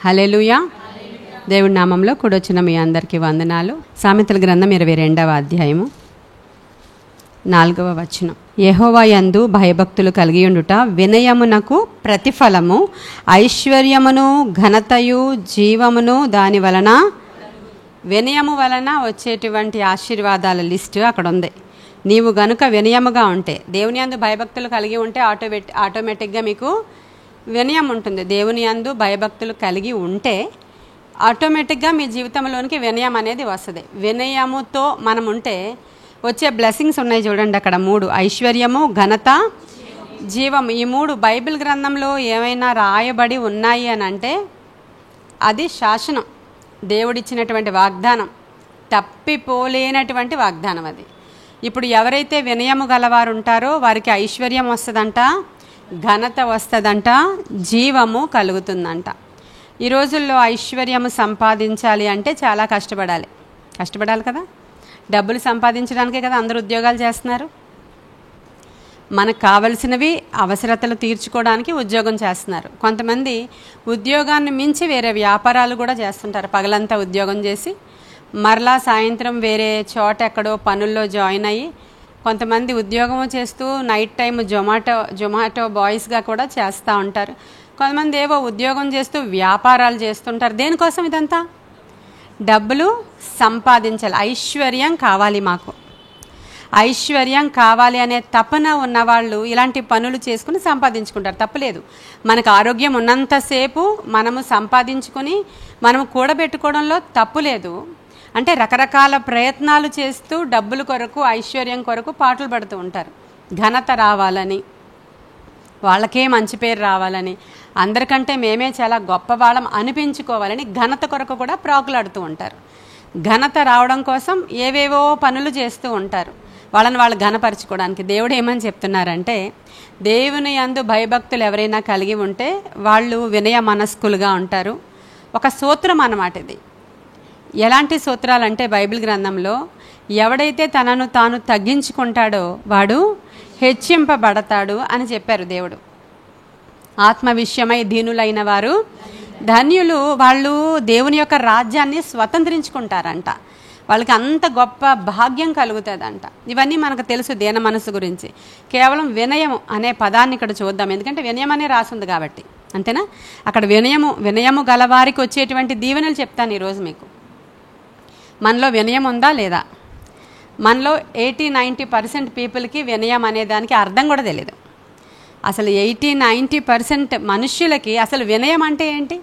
హల్లెలూయా. దేవుడి నామంలో కూడొచ్చిన మీ అందరికీ వందనాలు. సామెతల గ్రంథం 22వ అధ్యాయము 4వ వచనం. యెహోవా యందు భయభక్తులు కలిగి ఉండుట వినయమునకు ప్రతిఫలము, ఐశ్వర్యమును ఘనతయు జీవమును దాని వలన. వినయము వలన వచ్చేటువంటి ఆశీర్వాదాల లిస్టు అక్కడ ఉంది. నీవు గనుక వినయముగా ఉంటే, దేవుని యందు భయభక్తులు కలిగి ఉంటే ఆటోమేటిక్గా మీకు వినయం ఉంటుంది. దేవుని యందు భయభక్తులు కలిగి ఉంటే ఆటోమేటిక్గా మీ జీవితంలోనికి వినయం అనేది వస్తుంది. వినయముతో మనం ఉంటే వచ్చే బ్లెస్సింగ్స్ ఉన్నాయి చూడండి. అక్కడ 3: ఐశ్వర్యము, ఘనత, జీవం. ఈ 3 బైబిల్ గ్రంథంలో ఏమైనా రాయబడి ఉన్నాయి అని అంటే అది శాసనం, దేవుడిచ్చినటువంటి వాగ్దానం, తప్పిపోలేనటువంటి వాగ్దానం అది. ఇప్పుడు ఎవరైతే వినయము గలవారు ఉంటారో వారికి ఐశ్వర్యం వస్తుందంట, ఘనత వస్తుందంట, జీవము కలుగుతుందంట. ఈ రోజుల్లో ఐశ్వర్యము సంపాదించాలి అంటే చాలా కష్టపడాలి కదా. డబ్బులు సంపాదించడానికే కదా అందరూ ఉద్యోగాలు చేస్తున్నారు. మనకు కావలసినవి అవసరతలు తీర్చుకోవడానికి ఉద్యోగం చేస్తున్నారు. కొంతమంది ఉద్యోగాన్ని మించి వేరే వ్యాపారాలు కూడా చేస్తుంటారు. పగలంతా ఉద్యోగం చేసి మరలా సాయంత్రం వేరే చోట ఎక్కడో పనుల్లో జాయిన్ అయ్యి, కొంతమంది ఉద్యోగము చేస్తూ నైట్ టైం జొమాటో బాయ్స్గా కూడా చేస్తూ ఉంటారు. కొంతమంది ఏవో ఉద్యోగం చేస్తూ వ్యాపారాలు చేస్తుంటారు. దేనికోసం ఇదంతా? డబ్బులు సంపాదించాలి, ఐశ్వర్యం కావాలి, మాకు ఐశ్వర్యం కావాలి అనే తపన ఉన్నవాళ్ళు ఇలాంటి పనులు చేసుకుని సంపాదించుకుంటారు. తప్పులేదు. మనకు ఆరోగ్యం ఉన్నంతసేపు మనము సంపాదించుకొని మనము కూడబెట్టుకోవడంలో తప్పు లేదు. అంటే రకరకాల ప్రయత్నాలు చేస్తూ డబ్బుల కొరకు, ఐశ్వర్యం కొరకు పాటలు పడుతూ ఉంటారు. ఘనత రావాలని, వాళ్ళకే మంచి పేరు రావాలని, అందరికంటే మేమే చాలా గొప్పవాళ్ళం అనిపించుకోవాలని ఘనత కొరకు కూడా ప్రాకులాడుతూ ఉంటారు. ఘనత రావడం కోసం ఏవేవో పనులు చేస్తూ ఉంటారు, వాళ్ళని వాళ్ళు ఘనపరచుకోవడానికి. దేవుడు ఏమని చెప్తున్నారంటే, దేవుని యందు భయభక్తులు ఎవరైనా కలిగి ఉంటే వాళ్ళు వినయ మనస్కులుగా ఉంటారు. ఒక సూత్రం అన్నమాట ఇది. ఎలాంటి సూత్రాలంటే బైబిల్ గ్రంథంలో ఎవడైతే తనను తాను తగ్గించుకుంటాడో వాడు హెచ్చింపబడతాడు అని చెప్పారు దేవుడు. ఆత్మ విషయమై దీనులైన వారు ధన్యులు, వాళ్ళు దేవుని యొక్క రాజ్యాన్ని స్వతంత్రించుకుంటారంట. వాళ్ళకి అంత గొప్ప భాగ్యం కలుగుతుందంట. ఇవన్నీ మనకు తెలుసు దీన మనసు గురించి. కేవలం వినయము అనే పదాన్ని ఇక్కడ చూద్దాం, ఎందుకంటే వినయం అనే రాసింది కాబట్టి. అంతేనా? అక్కడ వినయము గలవారికి వచ్చేటువంటి దీవెనలు చెప్తాను ఈరోజు మీకు. మనలో వినయం ఉందా లేదా? మనలో 80-90% పీపుల్కి వినయం అనే దానికి అర్థం కూడా తెలియదు. అసలు 80-90% మనుష్యులకి అసలు వినయం అంటే ఏంటి,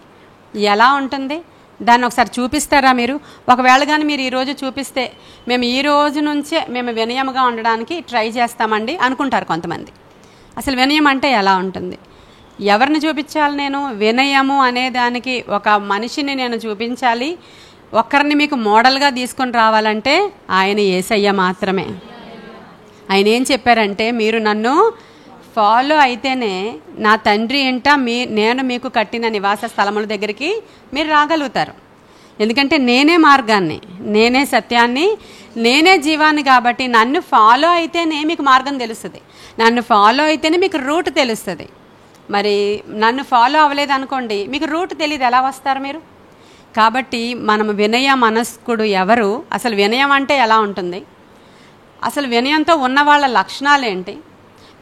ఎలా ఉంటుంది, దాన్ని ఒకసారి చూపిస్తారా మీరు? ఒకవేళ కానీ మీరు ఈరోజు చూపిస్తే మేము ఈ రోజు నుంచే మేము వినయముగా ఉండడానికి ట్రై చేస్తామండి అనుకుంటారు కొంతమంది. అసలు వినయం అంటే ఎలా ఉంటుంది? ఎవరిని చూపించాలి నేను? వినయము అనే దానికి ఒక మనిషిని నేను చూపించాలి. ఒక్కరిని మీకు మోడల్గా తీసుకొని రావాలంటే ఆయన యేసయ్య మాత్రమే. ఆయన ఏం చెప్పారంటే, మీరు నన్ను ఫాలో అయితేనే నా తండ్రి ఇంట నేను మీకు కట్టిన నివాస స్థలముల దగ్గరికి మీరు రాగలుగుతారు. ఎందుకంటే నేనే మార్గాన్ని, నేనే సత్యాన్ని, నేనే జీవాన్ని. కాబట్టి నన్ను ఫాలో అయితేనే మీకు మార్గం తెలుస్తుంది, నన్ను ఫాలో అయితేనే మీకు రూట్ తెలుస్తుంది. మరి నన్ను ఫాలో అవ్వలేదు అనుకోండి, మీకు రూట్ తెలియదు, ఎలా వస్తారు మీరు? కాబట్టి మనము వినయ మనస్కుడు ఎవరు, అసలు వినయం అంటే ఎలా ఉంటుంది, అసలు వినయంతో ఉన్న వాళ్ళ లక్షణాలు ఏంటి,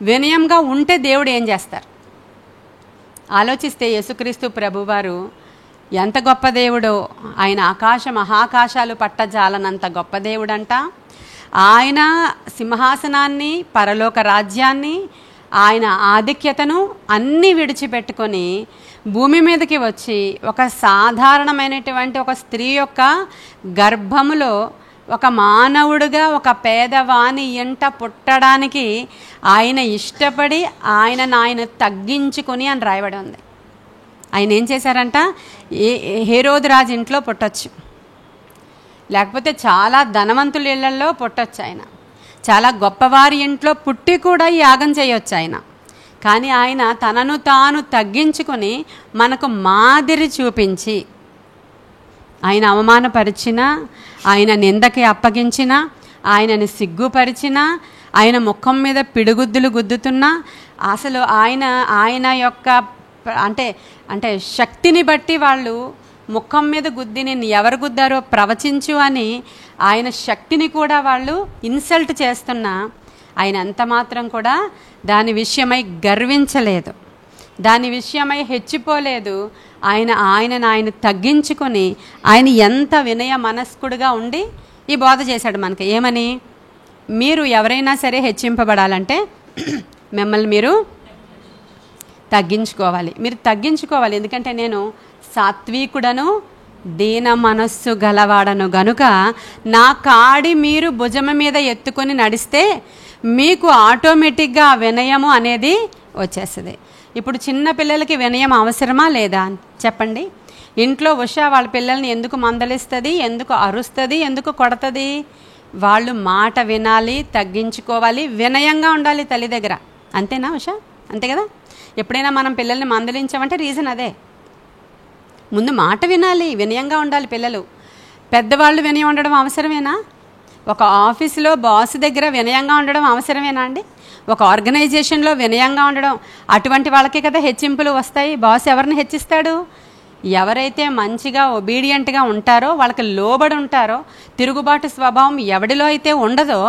వినయంగా ఉంటే దేవుడు ఏం చేస్తారు ఆలోచిస్తే, యేసుక్రీస్తు ప్రభువారు ఎంత గొప్ప దేవుడో. ఆయన మహాకాశాలు పట్టజాలనంత గొప్ప దేవుడంట. ఆయన సింహాసనాన్ని, పరలోక రాజ్యాన్ని, ఆయన ఆధిక్యతను అన్నీ విడిచిపెట్టుకొని భూమి మీదకి వచ్చి ఒక సాధారణమైనటువంటి ఒక స్త్రీ యొక్క గర్భములో ఒక మానవుడిగా ఒక పేదవాని ఇంట పుట్టడానికి ఆయన ఇష్టపడి ఆయన తగ్గించుకొని అని రాయబడి ఉంది. ఆయన ఏం చేశారంట, హేరోదు రాజు ఇంట్లో పుట్టొచ్చు, లేకపోతే చాలా ధనవంతుల ఇళ్లలో పుట్టొచ్చు, ఆయన చాలా గొప్పవారి ఇంట్లో పుట్టి కూడా యాగం చేయొచ్చు ఆయన. కానీ ఆయన తనను తాను తగ్గించుకొని మనకు మాదిరి చూపించి, ఆయన అవమానపరిచిన, ఆయన నిందకి అప్పగించిన, ఆయనని సిగ్గుపరిచిన, ఆయన ముఖం మీద పిడిగుద్దులు గుద్దుతున్నా, అసలు ఆయన యొక్క అంటే అంటే శక్తిని బట్టి వాళ్ళు ముఖం మీద గుద్ది నిన్ను ఎవరు గుద్దారో ప్రవచించు అని ఆయన శక్తిని కూడా వాళ్ళు ఇన్సల్ట్ చేస్తున్నా ఆయన ఎంత మాత్రం కూడా దాని విషయమై గర్వించలేదు, దాని విషయమై హెచ్చిపోలేదు. ఆయన తగ్గించుకొని ఆయన ఎంత వినయ మనస్కుడుగా ఉండి ఈ బోధ చేశాడు మనకి. ఏమని? మీరు ఎవరైనా సరే హెచ్చింపబడాలంటే మిమ్మల్ని మీరు తగ్గించుకోవాలి, మీరు తగ్గించుకోవాలి. ఎందుకంటే నేను సాత్వికుడను దీన మనస్సు గలవాడను గనుక నా కాడి మీరు భుజం మీద ఎత్తుకొని నడిస్తే మీకు ఆటోమేటిక్గా వినయము అనేది వచ్చేస్తుంది. ఇప్పుడు చిన్న పిల్లలకి వినయం అవసరమా లేదా చెప్పండి? ఇంట్లో ఉషా వాళ్ళ పిల్లల్ని ఎందుకు మందలిస్తుంది, ఎందుకు అరుస్తుంది, ఎందుకు కొడుతుంది? వాళ్ళు మాట వినాలి, తగ్గించుకోవాలి, వినయంగా ఉండాలి తల్లి దగ్గర. అంతేనా ఉషా? అంతే కదా. ఎప్పుడైనా మనం పిల్లల్ని మందలించామంటే రీజన్ అదే. ముందు మాట వినాలి, వినయంగా ఉండాలి పిల్లలు. పెద్దవాళ్ళు వినయం ఉండడం అవసరమేనా? ఒక ఆఫీసులో బాస్ దగ్గర వినయంగా ఉండడం అవసరమేనా అండి? ఒక ఆర్గనైజేషన్లో వినయంగా ఉండడం, అటువంటి వాళ్ళకే కదా హెచ్చింపులు వస్తాయి. బాస్ ఎవరిని హెచ్చిస్తాడు? ఎవరైతే మంచిగా ఒబీడియంట్గా ఉంటారో, వాళ్ళకి లోబడి ఉంటారో, తిరుగుబాటు స్వభావం ఎవడిలో అయితే ఉండదో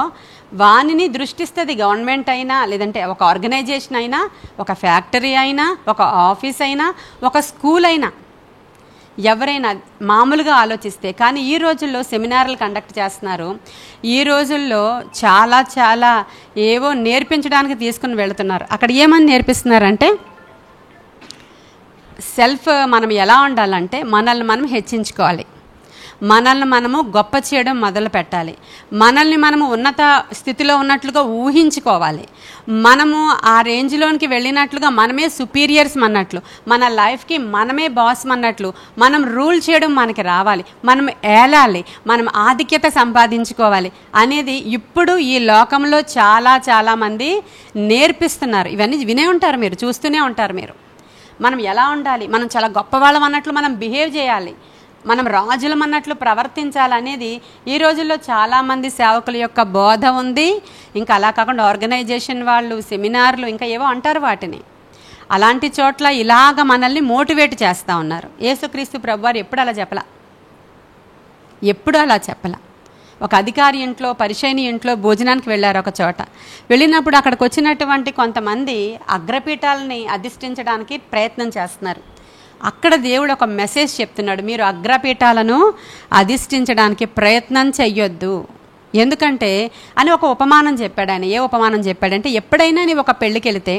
వానిని దృష్టిస్తుంది. గవర్నమెంట్ అయినా, లేదంటే ఒక ఆర్గనైజేషన్ అయినా, ఒక ఫ్యాక్టరీ అయినా, ఒక ఆఫీస్ అయినా, ఒక స్కూల్ అయినా, ఎవరైనా మామూలుగా ఆలోచిస్తే. కానీ ఈ రోజుల్లో సెమినార్లు కండక్ట్ చేస్తున్నారు. ఈ రోజుల్లో చాలా చాలా ఏవో నేర్పించడానికి తీసుకుని వెళుతున్నారు. అక్కడ ఏమని నేర్పిస్తున్నారంటే మనం ఎలా ఉండాలంటే మనల్ని మనం హెచ్చించుకోవాలి, మనల్ని మనము గొప్ప చేయడం మొదలు పెట్టాలి, మనల్ని మనము ఉన్నత స్థితిలో ఉన్నట్లుగా ఊహించుకోవాలి, మనము ఆ రేంజ్లోనికి వెళ్ళినట్లుగా మనమే సుపీరియర్స్ అన్నట్లు, మన లైఫ్కి మనమే బాస్ అన్నట్లు మనం రూల్ చేయడం మనకి రావాలి, మనం ఏలాలి, మనం ఆధిక్యత సంపాదించుకోవాలి అనేది ఇప్పుడు ఈ లోకంలో చాలా చాలామంది నేర్పిస్తున్నారు. ఇవన్నీ వినే ఉంటారు, మీరు చూస్తూనే ఉంటారు. మీరు మనం ఎలా ఉండాలి, మనం చాలా గొప్పవాళ్ళం అన్నట్లు మనం బిహేవ్ చేయాలి, మనం రాజులం అన్నట్లు ప్రవర్తించాలనేది ఈ రోజుల్లో చాలామంది సేవకుల యొక్క బోధ ఉంది. ఇంకా అలా కాకుండా ఆర్గనైజేషన్ వాళ్ళు సెమినార్లు ఇంకా ఏవో అంటారు వాటిని. అలాంటి చోట్ల ఇలాగ మనల్ని మోటివేట్ చేస్తూ ఉన్నారు. యేసుక్రీస్తు ప్రభువారు ఎప్పుడు అలా చెప్పలా. ఒక అధికారి ఇంట్లో, పరిచయని ఇంట్లో భోజనానికి వెళ్ళారు. ఒక చోట వెళ్ళినప్పుడు అక్కడికి వచ్చినటువంటి కొంతమంది అగ్రపీఠాలని అధిష్ఠించడానికి ప్రయత్నం చేస్తున్నారు. అక్కడ దేవుడు ఒక మెసేజ్ చెప్తున్నాడు, మీరు అగ్రపీఠాలను అధిష్ఠించడానికి ప్రయత్నం చెయ్యొద్దు. ఎందుకంటే అని ఒక ఉపమానం చెప్పాడు ఆయన. ఏ ఉపమానం చెప్పాడంటే, ఎప్పుడైనా నీవు ఒక పెళ్ళికి వెళితే,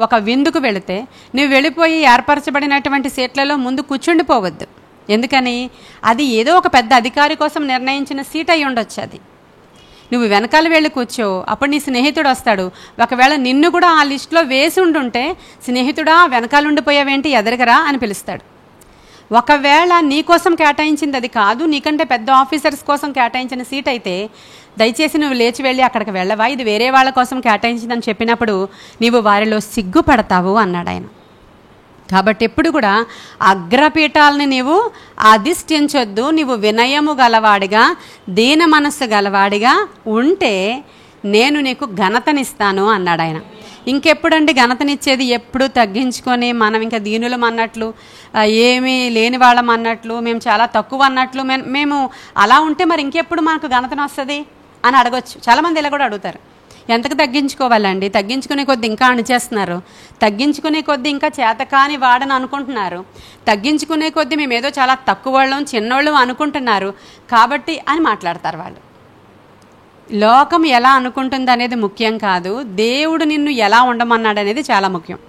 ఒక విందుకు వెళితే, నువ్వు వెళ్ళిపోయి ఏర్పరచబడినటువంటి సీట్లలో ముందు కూర్చుండిపోవద్దు. ఎందుకని? అది ఏదో ఒక పెద్ద అధికారి కోసం నిర్ణయించిన సీట్ అయి ఉండొచ్చు. అది నువ్వు వెనకాల వెళ్ళి కూర్చో, అప్పుడు నీ స్నేహితుడు వస్తాడు. ఒకవేళ నిన్ను కూడా ఆ లిస్టులో వేసి ఉండుంటే, స్నేహితుడా వెనకాల ఉండిపోయావేంటి, ఎదరగరా అని పిలుస్తాడు. ఒకవేళ నీ కోసం కేటాయించింది అది కాదు, నీకంటే పెద్ద ఆఫీసర్స్ కోసం కేటాయించిన సీట్ అయితే దయచేసి నువ్వు లేచి వెళ్ళి అక్కడికి వెళ్ళవా, ఇది వేరే వాళ్ళ కోసం కేటాయించిందని చెప్పినప్పుడు నీవు వారిలో సిగ్గుపడతావు అన్నాడు ఆయన. కాబట్టి ఎప్పుడు కూడా అగ్రపీఠాలని నీవు అధిష్ఠించొద్దు. నీవు వినయము గలవాడిగా, దీన మనస్సు గలవాడిగా ఉంటే నేను నీకు ఘనతనిస్తాను అన్నాడు ఆయన. ఇంకెప్పుడండి ఘనతనిచ్చేది? ఎప్పుడు తగ్గించుకొని మనం ఇంకా దీనులం అన్నట్లు, ఏమీ లేని వాళ్ళం అన్నట్లు, మేము చాలా తక్కువ అన్నట్లు మేము అలా ఉంటే మరి ఇంకెప్పుడు మనకు ఘనతను వస్తుంది అని అడగొచ్చు. చాలామంది ఇలా కూడా అడుగుతారు. ఎంతకు తగ్గించుకోవాలండి? తగ్గించుకునే కొద్ది ఇంకా అణిచేస్తున్నారు, తగ్గించుకునే కొద్ది ఇంకా చేతకాని వాడని అనుకుంటున్నారు, తగ్గించుకునే కొద్ది మేమేదో చాలా తక్కువ వాళ్ళం, చిన్నోళ్ళం అనుకుంటున్నారు కాబట్టి అని మాట్లాడతారు వాళ్ళు. లోకం ఎలా అనుకుంటుంది అనేది ముఖ్యం కాదు, దేవుడు నిన్ను ఎలా ఉండమన్నాడు అనేది చాలా ముఖ్యం.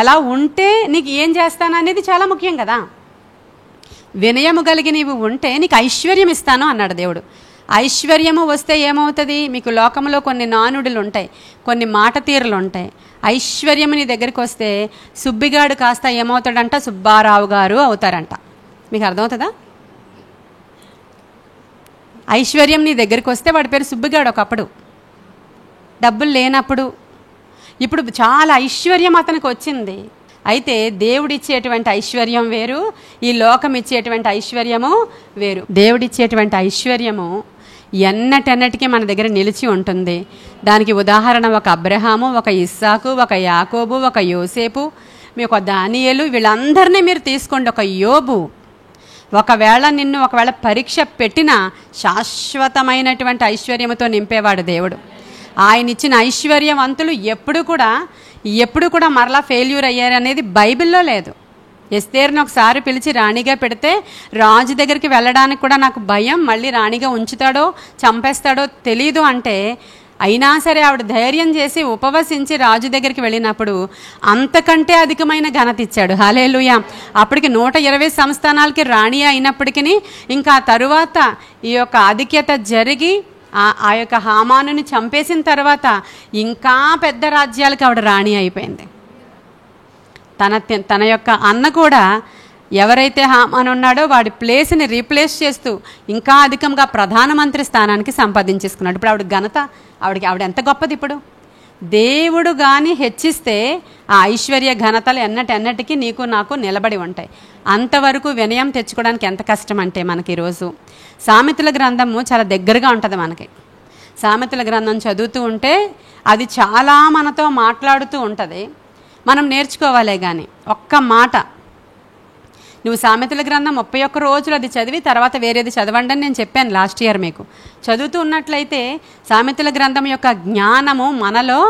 ఎలా ఉంటే నీకు ఏం చేస్తాను అనేది చాలా ముఖ్యం కదా. వినయము కలిగి నీవు ఉంటే నీకు ఐశ్వర్యం ఇస్తాను అన్నాడు దేవుడు. ఐశ్వర్యము వస్తే ఏమవుతుంది? మీకు లోకంలో కొన్ని నానుడులు ఉంటాయి, కొన్ని మాట తీరులు ఉంటాయి. ఐశ్వర్యము నీ దగ్గరికి వస్తే సుబ్బిగాడు కాస్త ఏమవుతాడంట, సుబ్బారావు గారు అవుతారంట. మీకు అర్థమవుతుందా? ఐశ్వర్యం నీ దగ్గరికి వస్తే వాడి పేరు సుబ్బిగాడు ఒకప్పుడు, డబ్బులు లేనప్పుడు. ఇప్పుడు చాలా ఐశ్వర్యం అతనికి వచ్చింది. అయితే దేవుడిచ్చేటువంటి ఐశ్వర్యం వేరు, ఈ లోకం ఇచ్చేటువంటి ఐశ్వర్యము వేరు. దేవుడిచ్చేటువంటి ఐశ్వర్యము ఎన్నటెన్నటికీ మన దగ్గర నిలిచి ఉంటుంది. దానికి ఉదాహరణ ఒక అబ్రహాము, ఒక ఇస్సాకు, ఒక యాకోబు, ఒక యోసేపు, మీ ఒక దానియేలు, వీళ్ళందరినీ మీరు తీసుకోండి. ఒక యోబు, ఒకవేళ పరీక్ష పెట్టినా శాశ్వతమైనటువంటి ఐశ్వర్యంతో నింపేవాడు దేవుడు. ఆయన ఇచ్చిన ఐశ్వర్యవంతులు ఎప్పుడు కూడా మరలా ఫెయిల్యూర్ అయ్యారనేది బైబిల్లో లేదు. ఎస్తేరుని ఒకసారి పిలిచి రాణిగా పెడితే రాజు దగ్గరికి వెళ్ళడానికి కూడా నాకు భయం, మళ్ళీ రాణిగా ఉంచుతాడో చంపేస్తాడో తెలీదు అంటే, అయినా సరే ఆవిడ ధైర్యం చేసి ఉపవసించి రాజు దగ్గరికి వెళ్ళినప్పుడు అంతకంటే అధికమైన ఘనత ఇచ్చాడు. హల్లెలూయా. అప్పటికి 120 సంస్థానాలకి రాణి అయినప్పటికీ ఇంకా తరువాత ఈ యొక్క ఆధిక్యత జరిగి ఆ యొక్క హామానుని చంపేసిన తర్వాత ఇంకా పెద్ద రాజ్యాలకు ఆవిడ రాణి అయిపోయింది. తన యొక్క అన్న కూడా ఎవరైతే హామాను ఉన్నాడో వాడి ప్లేస్ని రీప్లేస్ చేస్తూ ఇంకా అధికంగా ప్రధానమంత్రి స్థానానికి సంపాదించేసుకున్నాడు. ఇప్పుడు ఆవిడ ఘనత, ఆవిడ ఎంత గొప్పది. ఇప్పుడు దేవుడు కానీ హెచ్చిస్తే ఆ ఐశ్వర్య ఘనతలు ఎన్నటికీ నీకు నాకు నిలబడి ఉంటాయి. అంతవరకు వినయం తెచ్చుకోవడానికి ఎంత కష్టం అంటే మనకి ఈరోజు సామెతల గ్రంథము చాలా దగ్గరగా ఉంటుంది మనకి. సామెతల గ్రంథం చదువుతూ ఉంటే అది చాలా మనతో మాట్లాడుతూ ఉంటుంది. మనం నేర్చుకోవాలే కానీ ఒక్క మాట, నువ్వు సామెతల గ్రంథం 31 రోజులు అది చదివి తర్వాత వేరేది చదవండి అని నేను చెప్పాను లాస్ట్ ఇయర్ మీకు. చదువుతూ ఉన్నట్లయితే సామెతల గ్రంథం యొక్క జ్ఞానము మనలో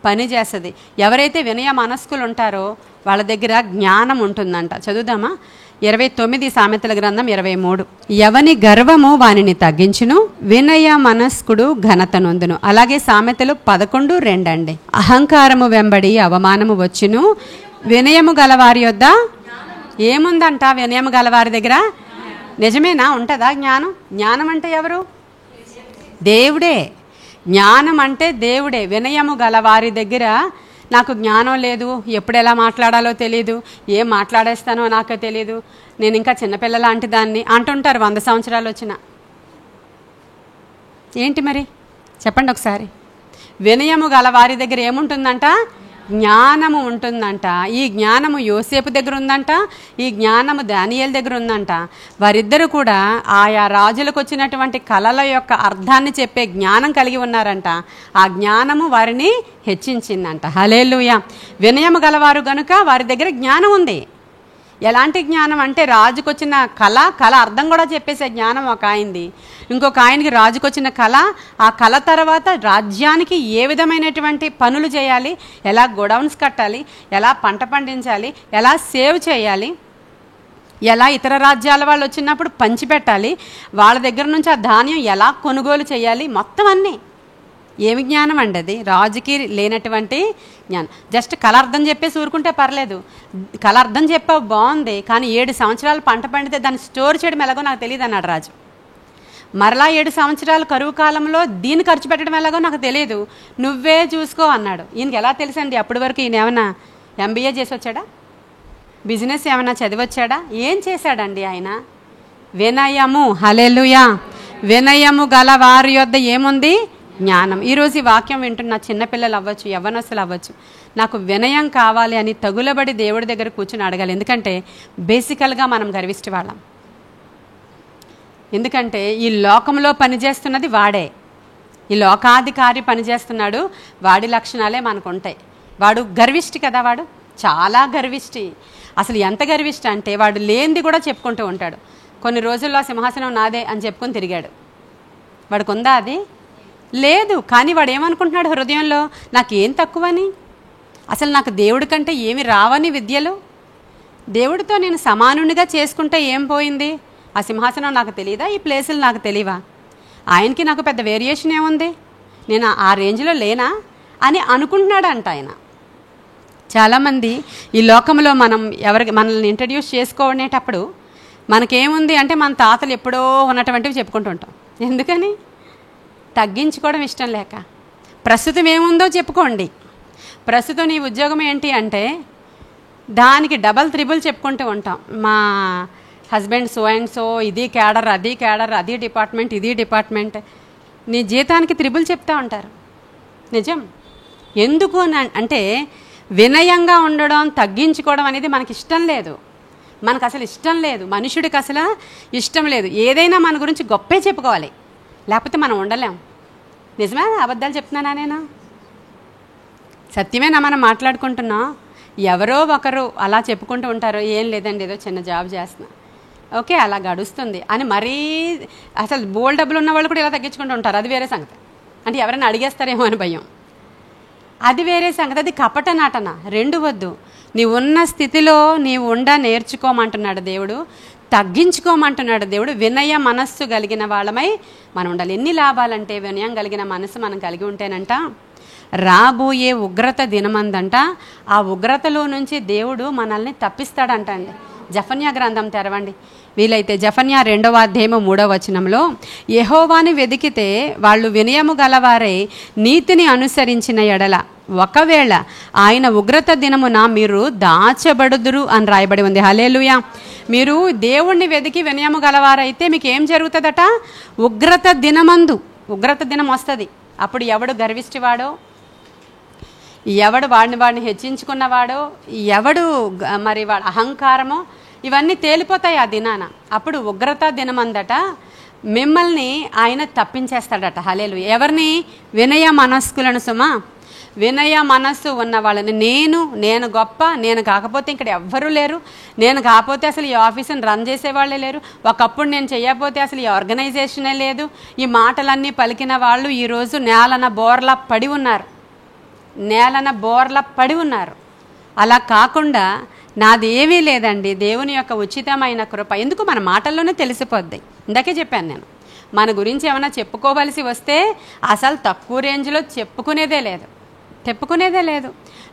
పనిచేస్తుంది. ఎవరైతే వినయ మనస్కులు ఉంటారో వాళ్ళ దగ్గర జ్ఞానం ఉంటుందంట. చదువుదామా? 29 సామెతల గ్రంథం 23. ఎవని గర్వము వానిని తగ్గించును, వినయ మనస్కుడు ఘనత నొందును. అలాగే సామెతలు 11:2 అండి. అహంకారము వెంబడి అవమానము వచ్చును, వినయము గలవారి యొద్ద ఏముందంట? వినయము గలవారి దగ్గర నిజమేనా? ఉంటుందా జ్ఞానం? జ్ఞానం అంటే ఎవరు? దేవుడే. జ్ఞానం అంటే దేవుడే. వినయము గలవారి దగ్గర నాకు జ్ఞానం లేదు, ఎప్పుడు ఎలా మాట్లాడాలో తెలీదు, ఏం మాట్లాడేస్తానో నాకు తెలీదు, నేను ఇంకా చిన్నపిల్ల లాంటి దాన్ని అంటుంటారు 100 సంవత్సరాలు వచ్చినా. ఏంటి మరి చెప్పండి ఒకసారి. వినయము గల వారి దగ్గర ఏముంటుందంట? జ్ఞానము ఉంటుందంట. ఈ జ్ఞానము యోసేపు దగ్గర ఉందంట, ఈ జ్ఞానము దానియేలు దగ్గర ఉందంట. వారిద్దరూ కూడా ఆయా రాజులకు వచ్చినటువంటి కళల యొక్క అర్థాన్ని చెప్పే జ్ఞానం కలిగి ఉన్నారంట. ఆ జ్ఞానము వారిని హెచ్చించిందంట. హల్లెలూయా. వినయము గలవారు గనుక వారి దగ్గర జ్ఞానం ఉంది. ఎలాంటి జ్ఞానం అంటే రాజుకొచ్చిన కళ అర్థం కూడా చెప్పేసే జ్ఞానం ఒక ఆయనది. ఇంకొక ఆయనకి రాజుకొచ్చిన ఆ కళ తర్వాత రాజ్యానికి ఏ విధమైనటువంటి పనులు చేయాలి, ఎలా గోడౌన్స్ కట్టాలి, ఎలా పంట పండించాలి, ఎలా సేవ్ చేయాలి, ఎలా ఇతర రాజ్యాల వాళ్ళు వచ్చినప్పుడు పంచిపెట్టాలి, వాళ్ళ దగ్గర నుంచి ఆ ధాన్యం ఎలా కొనుగోలు చేయాలి, మొత్తం అన్నీ. ఏమి జ్ఞానం అండి అది? రాజుకి లేనటువంటి జ్ఞానం. జస్ట్ కళ అర్థం చెప్పేసి ఊరుకుంటే పర్లేదు. కళ అర్థం చెప్పావు బాగుంది, కానీ 7 సంవత్సరాలు పంట పండితే దాన్ని స్టోర్ చేయడం ఎలాగో నాకు తెలియదు అన్నాడు రాజు. మరలా 7 సంవత్సరాలు కరువు కాలంలో దీన్ని ఖర్చు పెట్టడం ఎలాగో నాకు తెలియదు, నువ్వే చూసుకో అన్నాడు. ఈయనకి ఎలా తెలుసండి? అప్పటి వరకు ఈయన ఏమైనా MBA చేసి వచ్చాడా? బిజినెస్ ఏమైనా చదివొచ్చాడా? ఏం చేశాడండి ఆయన? వినయము. హల్లెలూయా. వినయము గల వారి యొద్ద ఏముంది? జ్ఞానం. ఈరోజు ఈ వాక్యం వింటున్న చిన్నపిల్లలు అవ్వచ్చు, యవ్వనస్తులు అవ్వచ్చు, నాకు వినయం కావాలి అని తగులబడి దేవుడి దగ్గర కూర్చుని అడగాలి. ఎందుకంటే బేసికల్గా మనం గర్విష్టి వాళ్ళం. ఎందుకంటే ఈ లోకంలో పనిచేస్తున్నది వాడే, ఈ లోకాధికారి పనిచేస్తున్నాడు, వాడి లక్షణాలే మనకు ఉంటాయి. వాడు గర్విష్టి కదా, వాడు చాలా గర్విష్టి. అసలు ఎంత గర్విష్టి అంటే వాడు లేనిది కూడా చెప్పుకుంటూ ఉంటాడు. కొన్ని రోజుల్లో సింహాసనం నాదే అని చెప్పుకొని తిరిగాడు. వాడికి ఉందా అది? లేదు. కానీ వాడు ఏమనుకుంటున్నాడు హృదయంలో? నాకేం తక్కువని, అసలు నాకు దేవుడి కంటే ఏమి రావని విద్యలు, దేవుడితో నేను సమానునిగా చేసుకుంటే ఏం పోయింది? ఆ సింహాసనం నాకు తెలియదా? ఈ ప్లేసులు నాకు తెలియవా? ఆయనకి నాకు పెద్ద వేరియేషన్ ఏముంది? నేను ఆ రేంజ్లో లేనా అని అనుకుంటున్నాడంట ఆయన. చాలామంది ఈ లోకంలో మనల్ని ఇంట్రడ్యూస్ చేసుకోనేటప్పుడు మనకేముంది అంటే మన తాతలు ఎప్పుడో ఉన్నటువంటివి చెప్పుకుంటూ ఉంటాం. ఎందుకని? తగ్గించుకోవడం ఇష్టం లేక. ప్రస్తుతం ఏముందో చెప్పుకోండి. ప్రస్తుతం నీ ఉద్యోగం ఏంటి అంటే దానికి డబల్ త్రిబుల్ చెప్పుకుంటూ ఉంటాం. మా హస్బెండ్ సో అండ్ సో, ఇది క్యాడర్, అది క్యాడర్, అది డిపార్ట్మెంట్, ఇది డిపార్ట్మెంట్. నీ జీతానికి త్రిబుల్ చెప్తా ఉంటారు. నిజం. ఎందుకు అంటే వినయంగా ఉండడం, తగ్గించుకోవడం అనేది మనకి ఇష్టం లేదు. మనకు అసలు ఇష్టం లేదు. మనుషుడికి అసలు ఇష్టం లేదు. ఏదైనా మన గురించి గొప్పే చెప్పుకోవాలి, లేకపోతే మనం ఉండలేం. నిజమే? అబద్ధాలు చెప్తున్నానా నేను? సత్యమేనా మనం మాట్లాడుకుంటున్నాం? ఎవరో ఒకరు అలా చెప్పుకుంటూ ఉంటారు, ఏం లేదండి ఏదో చిన్న జాబ్ చేస్తున్నా, ఓకే అలా గడుస్తుంది అని. మరీ అసలు బోల్డ్ డబ్బులు ఉన్న వాళ్ళు కూడా ఇలా తగ్గించుకుంటూ ఉంటారు, అది వేరే సంగతి. అంటే ఎవరైనా అడిగేస్తారేమో అని భయం, అది వేరే సంగతి. అది కపట నటన, రెండు వద్దు. నీవు ఉన్న స్థితిలో నీవు నేర్చుకోమంటున్నాడు దేవుడు, తగ్గించుకోమంటున్నాడు దేవుడు. వినయ మనస్సు కలిగిన వాళ్ళమై మనం ఉండాలి. ఎన్ని లాభాలంటే వినయం కలిగిన మనసు మనం కలిగి ఉంటేనంట రాబోయే ఉగ్రత దినమందంట ఆ ఉగ్రతలో నుంచి దేవుడు మనల్ని తప్పిస్తాడంట అండి. జఫన్యా గ్రంథం తెరవండి వీలైతే. జఫన్యా 2వ అధ్యాయము 3వ వచనంలో, యెహోవాని వెదికితే వాళ్ళు వినయము గలవారై నీతిని అనుసరించిన ఎడల ఒకవేళ ఆయన ఉగ్రత దినమున మీరు దాచబడుదురు అని రాయబడి ఉంది. హల్లెలూయా. మీరు దేవుణ్ణి వెదికి వినయము గలవారైతే మీకు ఏం జరుగుతుందట? ఉగ్రత దినమందు, ఉగ్రత దినం వస్తుంది. అప్పుడు ఎవడు గర్విష్టివాడో, ఎవడు వాడిని హెచ్చించుకున్నవాడో, ఎవడు మరి వాడు అహంకారమో, ఇవన్నీ తేలిపోతాయి ఆ దినాన. అప్పుడు ఉగ్రత దినమందట మిమ్మల్ని ఆయన తప్పించేస్తాడట. హల్లెలూయా. ఎవరిని? వినయ మనస్కులను సుమా, వినయ మనస్సు ఉన్న వాళ్ళని. నేను గొప్ప, నేను కాకపోతే ఇక్కడ ఎవ్వరూ లేరు, నేను కాకపోతే అసలు ఈ ఆఫీసుని రన్ చేసేవాళ్ళే లేరు, ఒకప్పుడు నేను చేయకపోతే అసలు ఈ ఆర్గనైజేషనే లేదు, ఈ మాటలన్నీ పలికిన వాళ్ళు ఈరోజు నేలన బోర్లా పడి ఉన్నారు, నేలన బోర్లా పడి ఉన్నారు. అలా కాకుండా నాది ఏమీ లేదండి, దేవుని యొక్క ఉచితమైన కృప. ఎందుకు? మన మాటల్లోనే తెలిసిపోద్ది. ఇందాకే చెప్పాను నేను, మన గురించి ఏమైనా చెప్పుకోవలసి వస్తే అసలు తక్కువ రేంజ్లో చెప్పుకునేదే లేదు.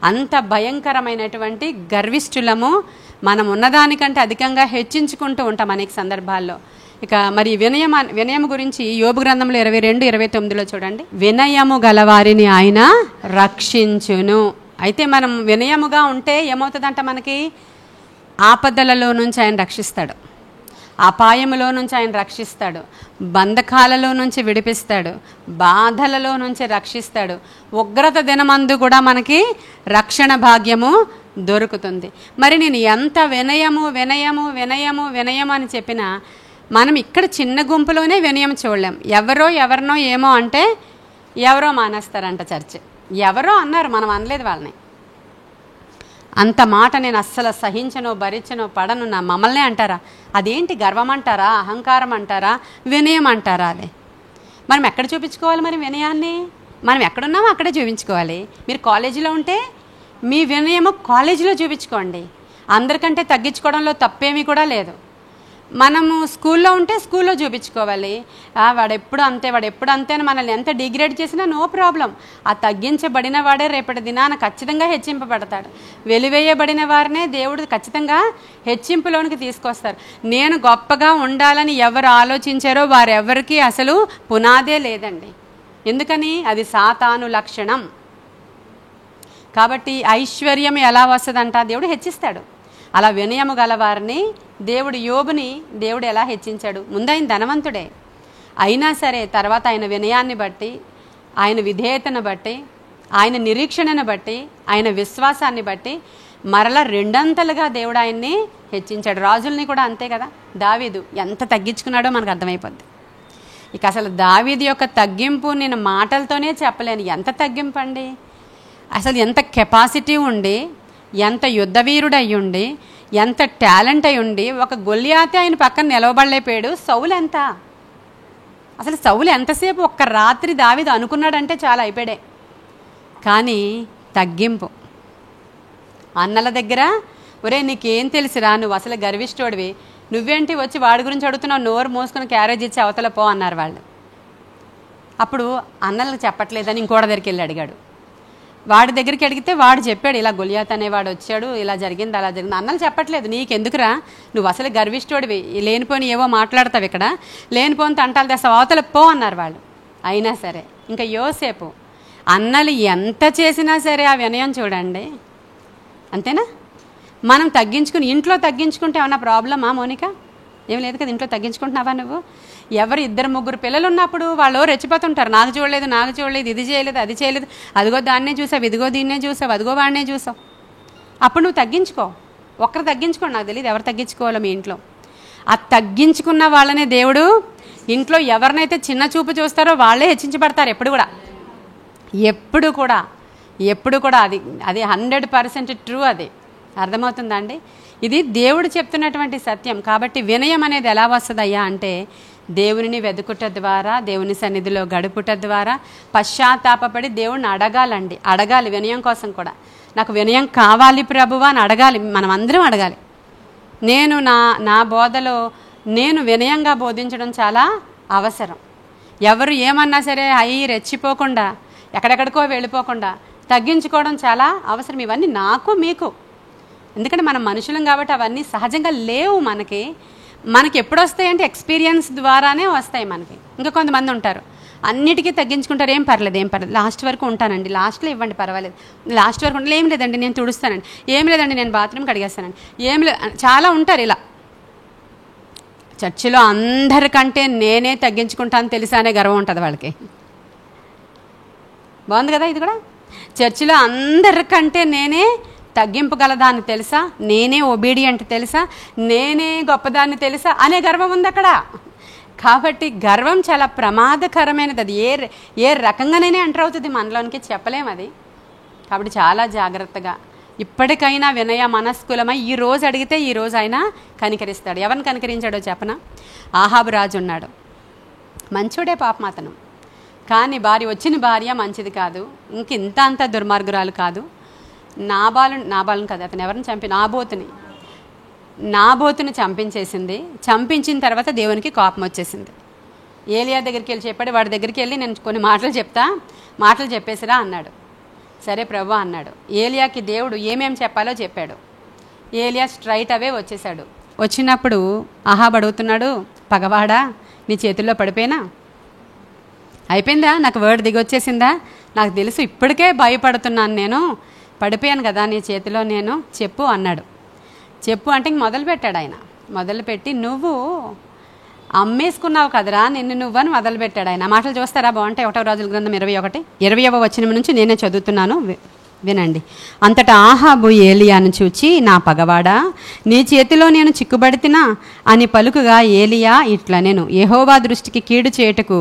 అంత భయంకరమైనటువంటి గర్విష్ఠులము. మనం ఉన్నదానికంటే అధికంగా హెచ్చించుకుంటూ ఉంటాం అనేక సందర్భాల్లో. ఇక మరి వినయము గురించి యోబు గ్రంథంలో 22:29 చూడండి. వినయము గలవారిని ఆయన రక్షించును. అయితే మనం వినయముగా ఉంటే ఏమవుతుందంట? మనకి ఆపదలలో నుంచి ఆయన రక్షిస్తాడు, అపాయములో నుంచి ఆయన రక్షిస్తాడు, బంధకాలలో నుంచి విడిపిస్తాడు, బాధలలో నుంచి రక్షిస్తాడు. ఉగ్రత దినమందు కూడా మనకి రక్షణ భాగ్యము దొరుకుతుంది. మరి నేను ఎంత వినయము అని చెప్పినా మనం ఇక్కడ చిన్న గుంపులోనే వినయం చూడలేం. ఎవరినో ఏమో అంటే ఎవరో మానేస్తారంట చర్చ్. ఎవరో అన్నారు, మనం అనలేదు వాళ్ళని. అంత మాట నేను అస్సలు సహించను, భరించను, పడను, నా మమ్మల్నే అంటారా? అదేంటి? గర్వం అంటారా? అహంకారం అంటారా? వినయం అంటారా? అదే మనం ఎక్కడ చూపించుకోవాలి? మరి వినయాన్ని మనం ఎక్కడున్నామో అక్కడే చూపించుకోవాలి. మీరు కాలేజీలో ఉంటే మీ వినయము కాలేజీలో చూపించుకోండి, అందరికంటే తగ్గించుకోవడంలో తప్పేమీ కూడా లేదు. మనము స్కూల్లో ఉంటే స్కూల్లో చూపించుకోవాలి. వాడు ఎప్పుడు అంతే అని మనల్ని ఎంత డిగ్రేడ్ చేసినా నో ప్రాబ్లం. ఆ తగ్గించబడిన వాడే రేపటి దినాన ఖచ్చితంగా హెచ్చింపబడతాడు. వెలివేయబడిన వారినే దేవుడు ఖచ్చితంగా హెచ్చింపులోనికి తీసుకొస్తారు. నేను గొప్పగా ఉండాలని ఎవరు ఆలోచించారో వారెవరికి అసలు పునాదే లేదండి. ఎందుకని? అది సాతాను లక్షణం. కాబట్టి ఐశ్వర్యం ఎలా వస్తుందంట? దేవుడు హెచ్చిస్తాడు. అలా వినయము గలవారిని యోబుని దేవుడు ఎలా హెచ్చించాడు? ముందు ఆయన ధనవంతుడే అయినా సరే, తర్వాత ఆయన వినయాన్ని బట్టి, ఆయన విధేయతను బట్టి, ఆయన నిరీక్షణను బట్టి, ఆయన విశ్వాసాన్ని బట్టి మరలా రెండంతలుగా దేవుడు ఆయన్ని హెచ్చించాడు. రాజుల్ని కూడా అంతే కదా. దావీదు ఎంత తగ్గించుకున్నాడో మనకు అర్థమైపోద్ది. ఇక అసలు దావీదు యొక్క తగ్గింపు నేను మాటలతోనే చెప్పలేను. ఎంత తగ్గింపు అండి! అసలు ఎంత కెపాసిటీ ఉండి, ఎంత యుద్ధవీరుడు అయ్యుండి, ఎంత టాలెంట్ అయి ఉండి, ఒక గొల్లియాతే ఆయన పక్కన నిలవబడలేపాడు. సౌలు ఎంతసేపు ఒక్క రాత్రి దావీదు అనుకున్నాడంటే చాలా అయిపోయాడే. కానీ తగ్గింపు. అన్నల దగ్గర, ఒరే నీకేం తెలుసురా, నువ్వు అసలు గర్విష్ఠుడివి, నువ్వేంటి వచ్చి వాడి గురించి అడుగుతున్నావు, నోరు మోసుకుని క్యారేజ్ ఇచ్చి అవతల పో అన్నారు వాళ్ళు. అప్పుడు అన్నలకు చెప్పట్లేదని ఇంకోటి దగ్గరికి వెళ్ళి అడిగాడు. వాడి దగ్గరికి అడిగితే వాడు చెప్పాడు, ఇలా గొలియాత్ అనేవాడు వచ్చాడు, ఇలా జరిగింది అలా జరిగింది. అన్నలు చెప్పట్లేదు, నీకెందుకురా, నువ్వు అసలు గర్విష్ఠుడివి, లేనిపోని ఏవో మాట్లాడతావు, ఇక్కడ లేనిపోని తంటాలు తెస్తావు, అవతల పో అన్నారు వాళ్ళు. అయినా సరే ఇంకా యోసేపు, అన్నలు ఎంత చేసినా సరే ఆ వినయం చూడండి. అంతేనా? మనం తగ్గించుకుని ఇంట్లో తగ్గించుకుంటే ఏమన్నా ప్రాబ్లమా మోనిక? ఏం లేదు కదా. ఇంట్లో తగ్గించుకుంటున్నావా నువ్వు? ఎవరు 2-3 పిల్లలు ఉన్నప్పుడు వాళ్ళు రెచ్చిపోతుంటారు, నాకు చూడలేదు, ఇది చేయలేదు, అది చేయలేదు, అదిగో దాన్నే చూసావు, ఇదిగో దీన్నే చూసావు, అదిగో వాడినే చూసావు. అప్పుడు నువ్వు తగ్గించుకో. ఒక్కరు తగ్గించుకోండి, నాకు తెలియదు ఎవరు తగ్గించుకోవాలో మీ ఇంట్లో. ఆ తగ్గించుకున్న వాళ్ళనే దేవుడు ఇంట్లో ఎవరినైతే చిన్న చూపు చూస్తారో వాళ్ళే హెచ్చించబడతారు. ఎప్పుడు కూడా ఎప్పుడు కూడా అది అది 100% ట్రూ. అది అర్థమవుతుందా అండి? ఇది దేవుడు చెప్తున్నటువంటి సత్యం. కాబట్టి వినయం అనేది ఎలా వస్తుందయ్యా అంటే దేవునిని వెతుకుట ద్వారా, దేవుని సన్నిధిలో గడుపుట ద్వారా పశ్చాత్తాపపడి దేవుణ్ణి అడగాలండి. అడగాలి వినయం కోసం కూడా. నాకు వినయం కావాలి ప్రభువా అని అడగాలి. మనం అందరం అడగాలి. నేను నా బోధలో నేను వినయంగా బోధించడం చాలా అవసరం. ఎవరు ఏమన్నా సరే రెచ్చిపోకుండా, ఎక్కడెక్కడికో వెళ్ళిపోకుండా తగ్గించుకోవడం చాలా అవసరం. ఇవన్నీ నాకు మీకు, ఎందుకంటే మనం మనుషులం కాబట్టి అవన్నీ సహజంగా లేవు. మనకి ఎప్పుడు వస్తాయంటే ఎక్స్పీరియన్స్ ద్వారానే వస్తాయి మనకి. ఇంకా కొంతమంది ఉంటారు అన్నిటికీ తగ్గించుకుంటారు, ఏం పర్లేదు లాస్ట్ వరకు ఉంటానండి, లాస్ట్లో ఇవ్వండి పర్వాలేదు, లాస్ట్ వరకు ఉంటాను, ఏం లేదండి నేను తుడుస్తానండి, ఏం లేదండి నేను బాత్రూమ్కి అడిగేస్తానండి, ఏం లేదు, చాలా ఉంటారు ఇలా. చర్చిలో అందరికంటే నేనే తగ్గించుకుంటాను తెలుసా అనే గర్వం ఉంటుంది వాళ్ళకి. బాగుంది కదా ఇది కూడా. చర్చిలో అందరికంటే నేనే తగ్గింపగలదా అని తెలుసా, నేనే ఒబీడియంట్ తెలుసా, నేనే గొప్పదాన్ని తెలుసా అనే గర్వం ఉంది అక్కడ. కాబట్టి గర్వం చాలా ప్రమాదకరమైనది. అది ఏ రకంగానైనా ఎంటర్ అవుతుంది మనలోనికి, చెప్పలేము అది. కాబట్టి చాలా జాగ్రత్తగా ఇప్పటికైనా వినయ మనస్కులమై ఈ రోజు అడిగితే ఈ రోజు ఆయన కనికరిస్తాడు. ఎవరిని కనికరించాడో చెప్పనా? ఆహాబు రాజు ఉన్నాడు, మంచోడే పాపం అతను. కానీ వచ్చిన భార్య మంచిది కాదు, ఇంత అంత దుర్మార్గురాలు కాదు. నాబాలుని కాదు, అతను ఎవరిని నాబోతుని చంపించేసింది. చంపించిన తర్వాత దేవునికి కోపం వచ్చేసింది. ఏలియా దగ్గరికి వెళ్ళి చెప్పాడు. వాడి దగ్గరికి వెళ్ళి నేను కొన్ని మాటలు చెప్పేసిరా అన్నాడు. సరే ప్రభు అన్నాడు. ఏలియాకి దేవుడు ఏమేం చెప్పాలో చెప్పాడు. ఏలియా స్ట్రైట్ అవే వచ్చేసాడు. వచ్చినప్పుడు ఆహాబు అడుగుతున్నాడు, పగవాడా నీ చేతుల్లో పడిపోయినా అయిపోయిందా, నాకు వర్డ్ దిగొచ్చేసిందా, నాకు తెలుసు ఇప్పటికే భయపడుతున్నాను, నేను పడిపోయాను కదా నీ చేతిలో నేను, చెప్పు అన్నాడు. చెప్పు అంటే ఇంక మొదలుపెట్టాడు ఆయన. మొదలుపెట్టి నువ్వు అమ్మేసుకున్నావు కదరా నిన్ను నువ్వని మొదలుపెట్టాడు ఆయన. మాటలు చూస్తారా, బాగుంటాయి. 1వ రాజుల గ్రంథం 20వ వచనం నుంచి నేనే చదువుతున్నాను, వినండి. అంతటా ఆహాబు ఏలియాను చూచి, నా పగవాడా నీ చేతిలో నేను చిక్కుబడితినా అని పలుకుగా, ఏలియా ఇట్లా నేను యెహోవా దృష్టికి కీడు చేయుటకు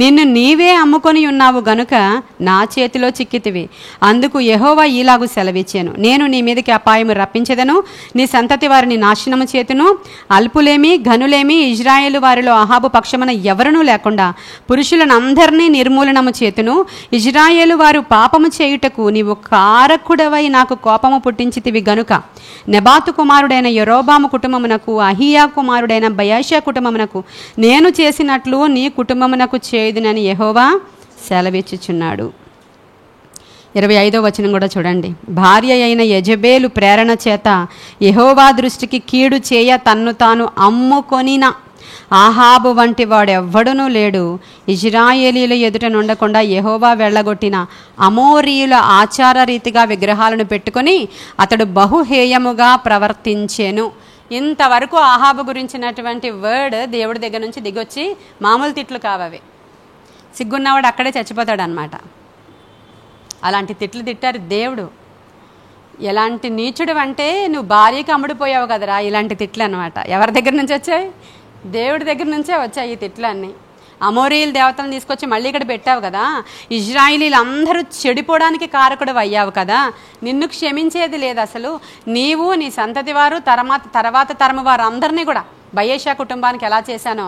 నిన్ను నీవే అమ్ముకొని ఉన్నావు గనుక నా చేతిలో చిక్కితివి. అందుకు యెహోవా ఈలాగు సెలవిచ్చాను, నేను నీ మీదకి అపాయము రప్పించెదను, నీ సంతతి వారిని నాశనము చేతును. అల్పులేమి ఘనులేమి ఇజ్రాయేలు వారిలో అహాబు పక్షమున ఎవరునూ లేకుండా పురుషులను అందరినీ నిర్మూలనము చేతును. ఇజ్రాయేలు వారు పాపము చేయుటకు నీవు కారకుడవై నాకు కోపము పుట్టించితివి గనుక నెబాతు కుమారుడైన యెరోబాము కుటుంబమునకు, అహియా కుమారుడైన బయాషా కుటుంబమునకు నేను చేసినట్లు నీ కుటుంబమునకు చేయుదునని యెహోవా సెలవిచ్చుచున్నాడు. 25వ వచనం కూడా చూడండి. భార్య అయిన యెజబేలు ప్రేరణ చేత యెహోవా దృష్టికి కీడు చేయ తన్ను తాను అమ్ముకొనిన ఆహాబు వంటి వాడెవ్వడునూ లేడు. ఇజ్రాయేలీల ఎదుట నుండకుండా యెహోవా వెళ్ళగొట్టిన అమోరీయుల ఆచార రీతిగా విగ్రహాలను పెట్టుకొని అతడు బహుహేయముగా ప్రవర్తించెను. ఇంతవరకు ఆహాబు గురించినటువంటి వర్డ్ దేవుడి దగ్గర నుంచి దిగొచ్చి మామూలు తిట్లు కావవి. సిగ్గున్నవాడు అక్కడే చచ్చిపోతాడు అనమాట. అలాంటి తిట్లు తిట్టారు దేవుడు. ఎలాంటి నీచుడు అంటే నువ్వు భార్యకి అమ్ముడిపోయావు కదరా, ఇలాంటి తిట్లు అనమాట. ఎవరి దగ్గర నుంచి వచ్చాయి? దేవుడి దగ్గర నుంచే వచ్చాయి ఈ తిట్లన్నీ. అమోరీయుల దేవతలను తీసుకొచ్చి మళ్ళీ ఇక్కడ పెట్టావు కదా, ఇజ్రాయిలీలు అందరూ చెడిపోవడానికి కారకుడు అయ్యావు కదా, నిన్ను క్షమించేది లేదు అసలు. నీవు నీ సంతతి వారు తర్వాత తరము వారు అందరినీ కూడా బయేషా కుటుంబానికి ఎలా చేశానో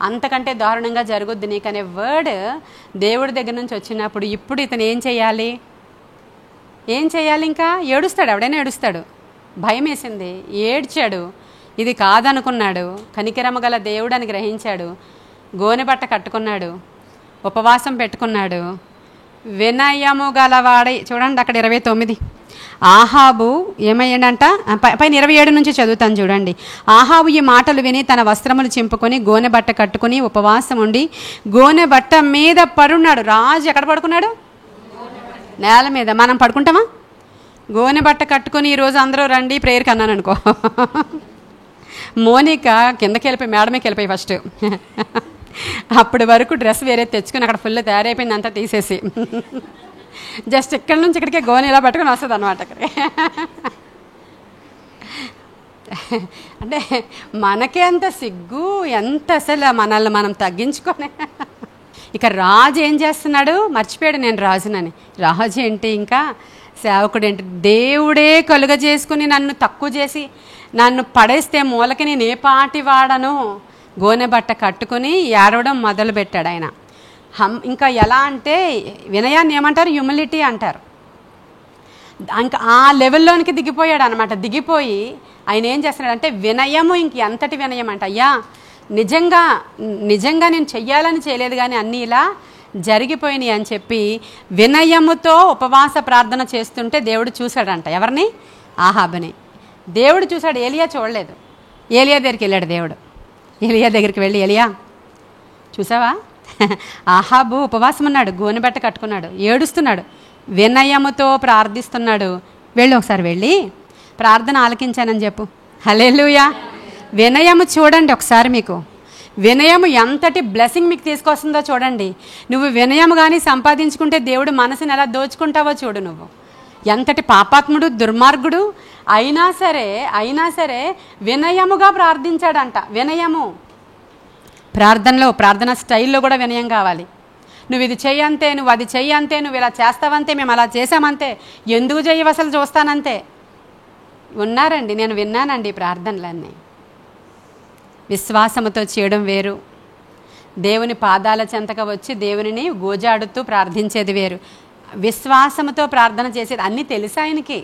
అంతకంటే దారుణంగా జరుగుద్ది నీకనే వర్డ్ దేవుడి దగ్గర నుంచి వచ్చినప్పుడు ఇప్పుడు ఇతను ఏం చేయాలి? ఇంకా ఏడుస్తాడు, ఎవడైనా ఏడుస్తాడు. భయం వేసింది, ఏడ్చాడు. ఇది కాదనుకున్నాడు, కనికరమ గల దేవుడని గ్రహించాడు, గోనె బట్ట కట్టుకున్నాడు, ఉపవాసం పెట్టుకున్నాడు, వినయము గలవాడై. చూడండి అక్కడ 29. ఆహాబు ఏమయ్యాడంట, పైన 27 నుంచి చదువుతాను చూడండి. ఆహాబు ఈ మాటలు విని తన వస్త్రములు చింపుకొని గోనె బట్ట కట్టుకుని ఉపవాసం ఉండి గోనె బట్ట మీద పడున్నాడు. రాజు ఎక్కడ పడుకున్నాడు? నేల మీద. మనం పడుకుంటామా? గోనె బట్ట కట్టుకుని ఈరోజు అందరూ రండి ప్రేయర్కి అన్నాను అనుకో, మోనిక కిందకి వెళ్ళిపోయి మేడ మీదకి వెళ్ళిపోయి ఫస్ట్ అప్పటి వరకు డ్రెస్ వేరే తెచ్చుకుని అక్కడ ఫుల్ తయారైపోయింది అంతా తీసేసి జస్ట్ ఇక్కడి నుంచి ఇక్కడికే గోని ఇలా పట్టుకొని వస్తుంది అనమాట అక్కడికి. అంటే మనకే అంత సిగ్గు, ఎంత అసలు మనల్ని మనం తగ్గించుకొని ఇక రాజు ఏం చేస్తున్నాడు? మర్చిపోయాడు నేను రాజునని. రాజు ఏంటి, ఇంకా సేవకుడు ఏంటి, దేవుడే కలుగజేసుకుని నన్ను తక్కువ చేసి నన్ను పడేస్తే మూలకి నేను ఏ పాటి వాడను, గోనె బట్ట కట్టుకుని ఏడవడం మొదలుపెట్టాడు ఆయన. ఇంకా ఎలా అంటే వినయాన్ని ఏమంటారు? హ్యూమిలిటీ అంటారు. ఇంకా ఆ లెవెల్లోనికి దిగిపోయాడు అనమాట. దిగిపోయి ఆయన ఏం చేస్తున్నాడంటే వినయము, ఇంక ఎంతటి వినయం అంటే, అయ్యా నిజంగా నేను చెయ్యాలని చేయలేదు కానీ అన్నీ ఇలా జరిగిపోయినాయి అని చెప్పి వినయముతో ఉపవాస ప్రార్థన చేస్తుంటే దేవుడు చూశాడంట. ఎవరిని? ఆహాబుని. దేవుడు చూశాడు, ఏలియా చూడలేదు. ఏలియా దగ్గరికి వెళ్ళాడు దేవుడు. ఏలియా దగ్గరికి వెళ్ళి, ఏలియా చూసావా, ఆహాబు ఉపవాసం ఉన్నాడు, గోనెబట్ట కట్టుకున్నాడు, ఏడుస్తున్నాడు, వినయముతో ప్రార్థిస్తున్నాడు, వెళ్ళి ఒకసారి వెళ్ళి ప్రార్థన ఆలకించానని చెప్పు. హల్లెలూయా. వినయము చూడండి ఒకసారి, మీకు వినయము ఎంతటి బ్లెస్సింగ్ మీకు తీసుకొస్తుందో చూడండి. నువ్వు వినయము కానీ సంపాదించుకుంటే దేవుడు మనసుని ఎలా దోచుకుంటావో చూడు. నువ్వు ఎంతటి పాపాత్ముడు, దుర్మార్గుడు అయినా సరే వినయముగా ప్రార్థించాడంట. వినయము ప్రార్థన స్టైల్లో కూడా వినయం కావాలి. నువ్వు ఇది చెయ్యంతే, నువ్వు అది చెయ్యంతే, నువ్వు ఇలా చేస్తావంతే, మేము అలా చేసామంతే, ఎందుకు చెయ్యవు అసలు చూస్తానంతే. ఉన్నారండి, నేను విన్నానండి ప్రార్థనలన్నీ. విశ్వాసముతో చేయడం వేరు, దేవుని పాదాల చెంతక వచ్చి దేవునిని గోజాడుతూ ప్రార్థించేది వేరు. విశ్వాసముతో ప్రార్థన చేసేది అన్నీ తెలుసు ఆయనకి.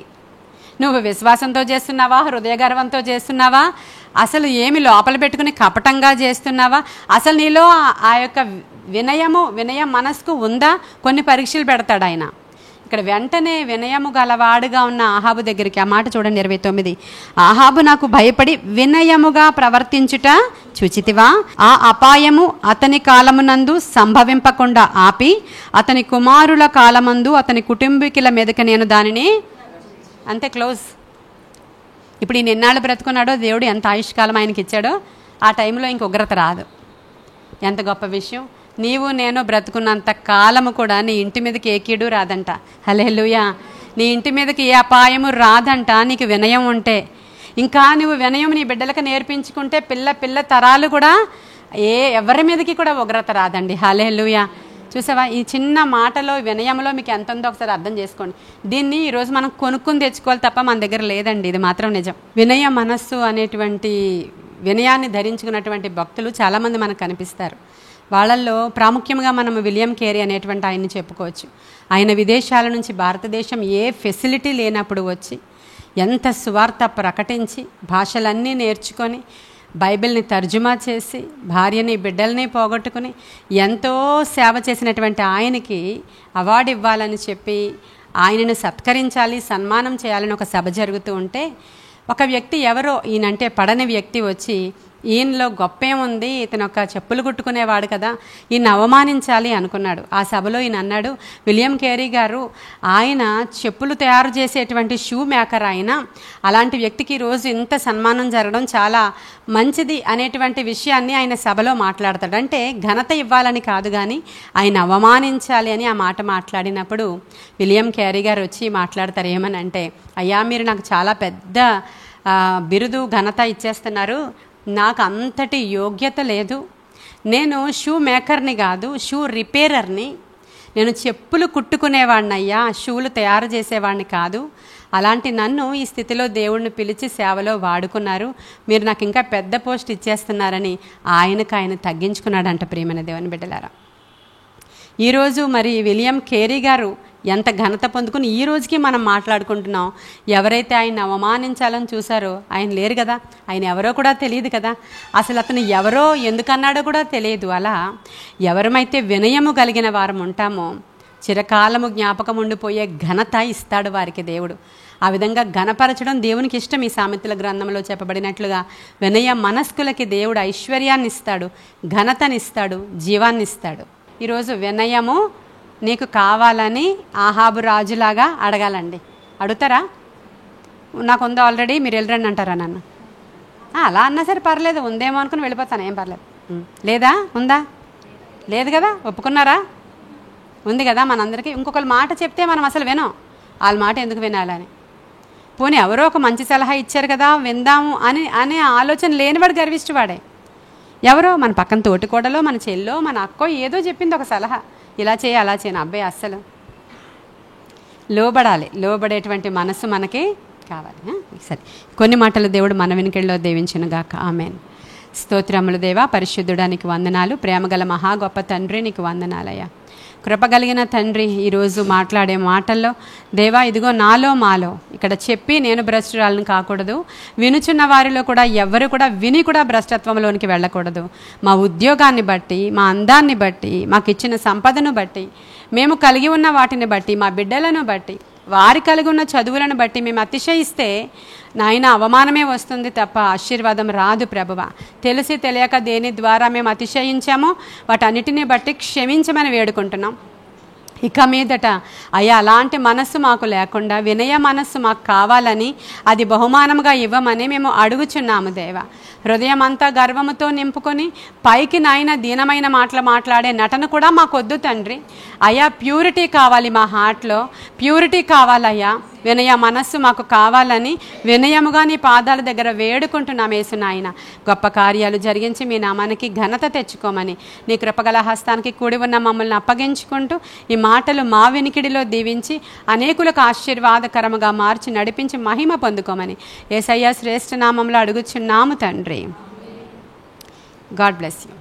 నువ్వు విశ్వాసంతో చేస్తున్నావా, హృదయ గర్వంతో చేస్తున్నావా, అసలు ఏమి లోపల పెట్టుకుని కపటంగా చేస్తున్నావా, అసలు నీలో ఆ యొక్క వినయ మనస్కు ఉందా? కొన్ని పరీక్షలు పెడతాడు ఆయన. ఇక్కడ వెంటనే వినయము గలవాడుగా ఉన్న ఆహాబు దగ్గరికి, ఆ మాట చూడండి 29. ఆహాబు నాకు భయపడి వినయముగా ప్రవర్తించుట చూచితివా? ఆ అపాయము అతని కాలమునందు సంభవింపకుండా ఆపి అతని కుమారుల కాలమందు అతని కుటుంబీకుల మీదకి నేను దానిని, అంతే, క్లోజ్. ఇప్పుడు ఈయన ఎన్నాళ్ళు బ్రతుకున్నాడో, దేవుడు ఎంత ఆయుష్కాలం ఆయనకి ఇచ్చాడో, ఆ టైంలో ఇంక ఉగ్రత రాదు. ఎంత గొప్ప విషయం. నీవు నేను బ్రతుకున్నంత కాలము కూడా నీ ఇంటి మీదకి ఏ కీడు రాదంట. హల్లెలూయా. నీ ఇంటి మీదకి ఏ అపాయము రాదంట, నీకు వినయం ఉంటే. ఇంకా నువ్వు వినయం నీ బిడ్డలకు నేర్పించుకుంటే పిల్ల తరాలు కూడా ఎవరి మీదకి కూడా ఉగ్రత రాదండి. హల్లెలూయా. చూసావా, ఈ చిన్న మాటలో వినయంలో మీకు ఎంత ఉందో ఒకసారి అర్థం చేసుకోండి. దీన్ని ఈరోజు మనం కొనుక్కుని తెచ్చుకోవాలి తప్ప మన దగ్గర లేదండి. ఇది మాత్రం నిజం. వినయ మనస్సు అనేటువంటి వినయాన్ని ధరించుకున్నటువంటి భక్తులు చాలామంది మనకు కనిపిస్తారు. వాళ్ళల్లో ప్రాముఖ్యంగా మనం విలియం కేరీ అనేటువంటి ఆయన్ని చెప్పుకోవచ్చు. ఆయన విదేశాల నుంచి భారతదేశం ఏ ఫెసిలిటీ లేనప్పుడు వచ్చి ఎంత సువార్త ప్రకటించి భాషలన్నీ నేర్చుకొని బైబిల్ని తర్జుమా చేసి భార్యని బిడ్డల్ని పోగొట్టుకుని ఎంతో సేవ చేసినటువంటి ఆయనకి అవార్డు ఇవ్వాలని చెప్పి ఆయనను సత్కరించాలి, సన్మానం చేయాలని ఒక సభ జరుగుతూ ఉంటే ఒక వ్యక్తి, ఎవరో ఈయనంటే పడని వ్యక్తి వచ్చి, ఈయనలో గొప్పేముంది, ఇతను ఒక చెప్పులు కుట్టుకునేవాడు కదా, ఈయన అవమానించాలి అనుకున్నాడు. ఆ సభలో ఈయన అన్నాడు, విలియం కేరీ గారు ఆయన చెప్పులు తయారు చేసేటువంటి షూ మేకర్ ఆయన, అలాంటి వ్యక్తికి ఈరోజు ఇంత సన్మానం జరగడం చాలా మంచిది అనేటువంటి విషయాన్ని ఆయన సభలో మాట్లాడతాడు. అంటే ఘనత ఇవ్వాలని కాదు కానీ ఆయన అవమానించాలి అని ఆ మాట మాట్లాడినప్పుడు విలియం కేరీ గారు వచ్చి మాట్లాడతారు. ఏమని అంటే, అయ్యా మీరు నాకు చాలా పెద్ద బిరుదు ఘనత ఇచ్చేస్తున్నారు, నాకు అంతటి యోగ్యత లేదు, నేను షూ మేకర్ని కాదు, షూ రిపేరర్ని, నేను చెప్పులు కుట్టుకునేవాడిని అయ్యా, షూలు తయారు చేసేవాడిని కాదు, అలాంటి నన్ను ఈ స్థితిలో దేవుడిని పిలిచి సేవలో వాడుకున్నారు, మీరు నాకు ఇంకా పెద్ద పోస్ట్ ఇచ్చేస్తున్నారని ఆయన తగ్గించుకున్నాడంట. ప్రియమైన దేవుని బిడ్డలారా, ఈరోజు మరి విలియం కేరీ గారు ఎంత ఘనత పొందుకుని ఈ రోజుకి మనం మాట్లాడుకుంటున్నాం. ఎవరైతే ఆయన అవమానించాలని చూసారో ఆయన లేరు కదా, ఆయన ఎవరో కూడా తెలియదు కదా, అసలు అతను ఎవరో ఎందుకన్నాడో కూడా తెలియదు. అలా ఎవరమైతే వినయము కలిగిన వారం ఉంటామో చిరకాలము జ్ఞాపకం ఉండిపోయే ఘనత ఇస్తాడు వారికి దేవుడు. ఆ విధంగా ఘనపరచడం దేవునికి ఇష్టం. ఈ సామెతల గ్రంథంలో చెప్పబడినట్లుగా వినయ మనస్కులకి దేవుడు ఐశ్వర్యాన్ని ఇస్తాడు, ఘనతనిస్తాడు, జీవాన్ని ఇస్తాడు. ఈరోజు వినయము నీకు కావాలని ఆహాబు రాజులాగా అడగాలండి. అడుగుతారా? నాకు ఉందా ఆల్రెడీ, మీరు వెళ్ళరండి అంటారా నన్ను? అలా అన్నా సరే పర్లేదు, ఉందేమో అనుకుని వెళ్ళిపోతాను, ఏం పర్లేదు. లేదా? ఉందా? లేదు కదా, ఒప్పుకున్నారా? ఉంది కదా. మనందరికీ ఇంకొకరు మాట చెప్తే మనం అసలు వినం, వాళ్ళ మాట ఎందుకు వినాలని. పోనీ ఎవరో ఒక మంచి సలహా ఇచ్చారు కదా విందాము అనే ఆలోచన లేనివాడు గర్విష్ఠువాడే. ఎవరో మన పక్కన తోటికోడలో, మన చెల్లో, మన అక్కో ఏదో చెప్పింది ఒక సలహా, ఇలా చేయి అలా చేయను. అబ్బాయి అస్సలు లోబడాలి. లోబడేటువంటి మనసు మనకి కావాలి. సరే, కొన్ని మాటలు దేవుడు మన వెనుకల్లో దీవించునుగాక. ఆమేన్. స్తోత్రములు దేవా, పరిశుద్ధుడానికి వందనాలు. ప్రేమగల మహా గొప్ప తండ్రి, నీకు వందనాలయ్యా. కృపగలిగిన తండ్రి, ఈరోజు మాట్లాడే మాటల్లో దేవా, ఇదిగో నాలో మాలో ఇక్కడ చెప్పి నేను భ్రష్టురాలను కాకూడదు, వినుచున్న వారిలో కూడా ఎవరు కూడా విని కూడా భ్రష్టత్వంలోనికి వెళ్ళకూడదు. మా ఉద్యోగాన్ని బట్టి, మా అందాన్ని బట్టి, మాకు ఇచ్చిన సంపదను బట్టి, మేము కలిగి ఉన్న వాటిని బట్టి, మా బిడ్డలను బట్టి, వారి కలిగి ఉన్న చదువులను బట్టి మేము అతిశయిస్తే నాయన అవమానమే వస్తుంది తప్ప ఆశీర్వాదం రాదు ప్రభువా. తెలిసి తెలియక దేని ద్వారా మేము అతిశయించామో వాటన్నిటిని బట్టి క్షమించమని వేడుకుంటున్నాం. ఇక మీదట అయ్యా అలాంటి మనస్సు మాకు లేకుండా వినయ మనస్సు మాకు కావాలని, అది బహుమానముగా ఇవ్వమని మేము అడుగుచున్నాము దేవా. హృదయం అంతా గర్వముతో నింపుకొని పైకి నాయన దీనమైన మాటలు మాట్లాడే నటన కూడా మాకొద్దు తండ్రి. అయ్యా ప్యూరిటీ కావాలి, మా హార్ట్లో ప్యూరిటీ కావాలయ్యా. వినయ మనస్సు మాకు కావాలని వినయముగా నీ పాదాల దగ్గర వేడుకుంటున్నాం యేసు నాయన. గొప్ప కార్యాలు జరిగించి మీ నామానికి ఘనత తెచ్చుకోమని నీ కృపగల హస్తానికి కూడి ఉన్న మమ్మల్ని అప్పగించుకుంటూ ఈ మాటలు మా వినికిడిలో దీవించి అనేకులకు ఆశీర్వాదకరముగా మార్చి నడిపించి మహిమ పొందుకోమని యేసయ్య శ్రేష్ఠ నామంలో అడుగుచున్నాము తండ్రి. God bless you.